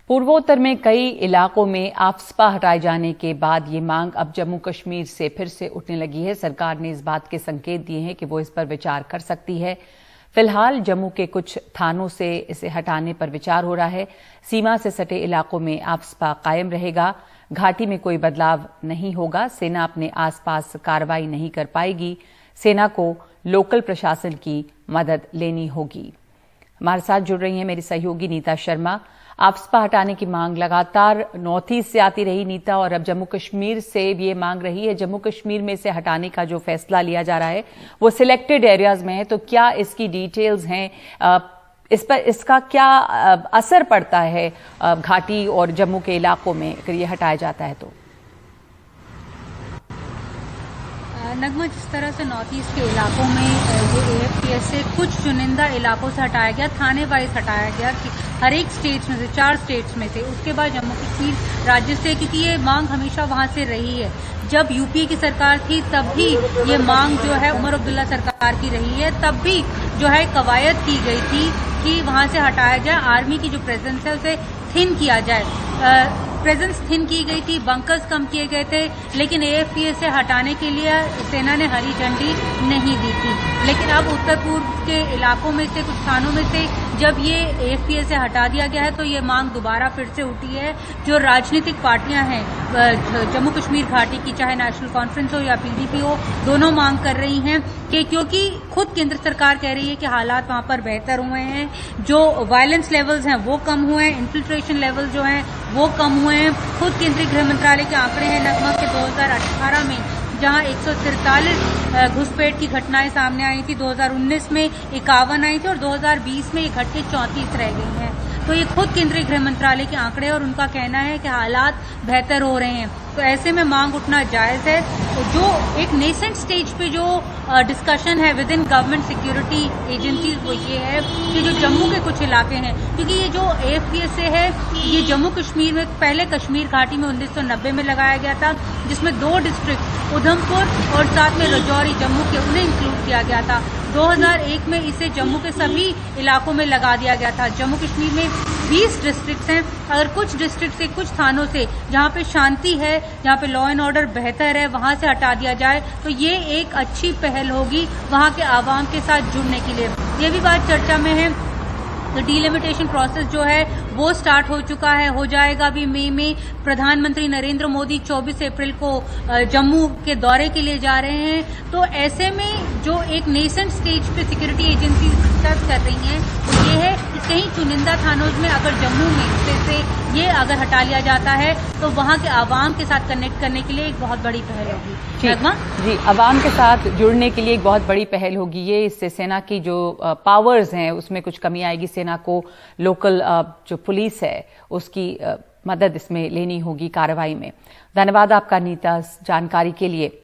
पूर्वोत्तर में कई इलाकों में आफ्स्पा हटाए जाने के बाद ये मांग अब जम्मू कश्मीर से फिर से उठने लगी है। सरकार ने इस बात के संकेत दिए हैं कि वो इस पर विचार कर सकती है। फिलहाल जम्मू के कुछ थानों से इसे हटाने पर विचार हो रहा है। सीमा से सटे इलाकों में आफ्स्पा कायम रहेगा। घाटी में कोई बदलाव नहीं होगा। सेना अपने आसपास कार्रवाई नहीं कर पाएगी। सेना को लोकल प्रशासन की मदद लेनी होगी। हमारे साथ जुड़ रही हैं मेरी सहयोगी नीता शर्मा। आफ्स्पा हटाने की मांग लगातार नॉर्थ ईस्ट से आती रही नीता, और अब जम्मू कश्मीर से ये मांग रही है। जम्मू कश्मीर में से हटाने का जो फैसला लिया जा रहा है वो सिलेक्टेड एरियाज में है, तो क्या इसकी डिटेल्स हैं, इस पर इसका क्या असर पड़ता है घाटी और जम्मू के इलाकों में अगर ये हटाया जाता है तो? नगमा, जिस तरह से नॉर्थ ईस्ट के इलाकों में ये AFPS से कुछ चुनिंदा इलाकों से हटाया गया, थाने वाइज हटाया गया कि हर एक स्टेट्स में से 4 स्टेट्स में से, उसके बाद जम्मू कश्मीर राज्य से, क्योंकि ये मांग हमेशा वहां से रही है। जब यूपीए की सरकार थी तब भी ये मांग जो है उमर अब्दुल्ला सरकार की रही है, तब भी जो है कवायद की गई थी कि वहां से हटाया जाए, आर्मी की जो प्रेजेंस है उसे थिन किया जाए। प्रेजेंस थिन की गई थी, बंकर्स कम किए गए थे, लेकिन AFPS से हटाने के लिए सेना ने हरी झंडी नहीं दी थी। लेकिन अब उत्तर पूर्व के इलाकों में से, कुछ स्थानों में से जब ये AFPS से हटा दिया गया है तो ये मांग दोबारा फिर से उठी है। जो राजनीतिक पार्टियां हैं जम्मू कश्मीर घाटी की, चाहे नेशनल कॉन्फ्रेंस हो या PDP हो, दोनों मांग कर रही हैं कि क्योंकि खुद केंद्र सरकार कह रही है कि हालात वहां पर बेहतर हुए हैं, जो वायलेंस लेवल्स हैं वो कम हुए हैं, इन्फिल्ट्रेशन लेवल जो हैं वो कम हुए हैं। खुद केंद्रीय गृह मंत्रालय के आंकड़े हैं नगमा के 2018 में जहां 143 घुसपैठ की घटनाएं सामने आई थी, 2019 में 51 आई थी और 2020 में ये घट के 34 रह गई हैं। तो ये खुद केंद्रीय गृह मंत्रालय के आंकड़े और उनका कहना है कि हालात बेहतर हो रहे हैं। तो ऐसे में मांग उठना जायज है। जो एक नेसेंट स्टेज पे जो डिस्कशन है with in government security agencies, वो ये है कि जो जम्मू के कुछ इलाके हैं, क्योंकि ये जो AFPS से है ये जम्मू कश्मीर में पहले कश्मीर घाटी में 1990 में लगाया गया था, जिसमें 2 डिस्ट्रिक्ट उधमपुर और साथ में राजौरी जम्मू के, उन्हें इंक्लूड किया गया था। 2001 में इसे जम्मू के सभी इलाकों में लगा दिया गया था। जम्मू कश्मीर में 20 डिस्ट्रिक्ट्स हैं। अगर कुछ डिस्ट्रिक्ट से, कुछ थानों से जहां पे शांति है, जहां पे लॉ एंड ऑर्डर बेहतर है, वहां से हटा दिया जाए तो ये एक अच्छी पहल होगी वहां के आवाम के साथ जुड़ने के लिए। ये भी बात चर्चा में है। तो डीलिमिटेशन प्रोसेस जो है वो स्टार्ट हो चुका है, हो जाएगा भी मई में। प्रधानमंत्री नरेंद्र मोदी 24 अप्रैल को जम्मू के दौरे के लिए जा रहे हैं। तो ऐसे में जो एक नेसेंट स्टेज पे सिक्योरिटी एजेंसी डिस्कस कर रही हैं वो ये है कि कहीं चुनिंदा थानों में अगर जम्मू में से ये अगर हटा लिया जाता है तो वहां के आवाम के साथ कनेक्ट करने के लिए एक बहुत बड़ी पहल होगी। जी, आवाम के साथ जुड़ने के लिए एक बहुत बड़ी पहल होगी ये। इससे सेना की जो पावर्स हैं उसमें कुछ कमी आएगी। सेना को लोकल जो पुलिस है उसकी मदद इसमें लेनी होगी कार्रवाई में। धन्यवाद आपका नीता जानकारी के लिए।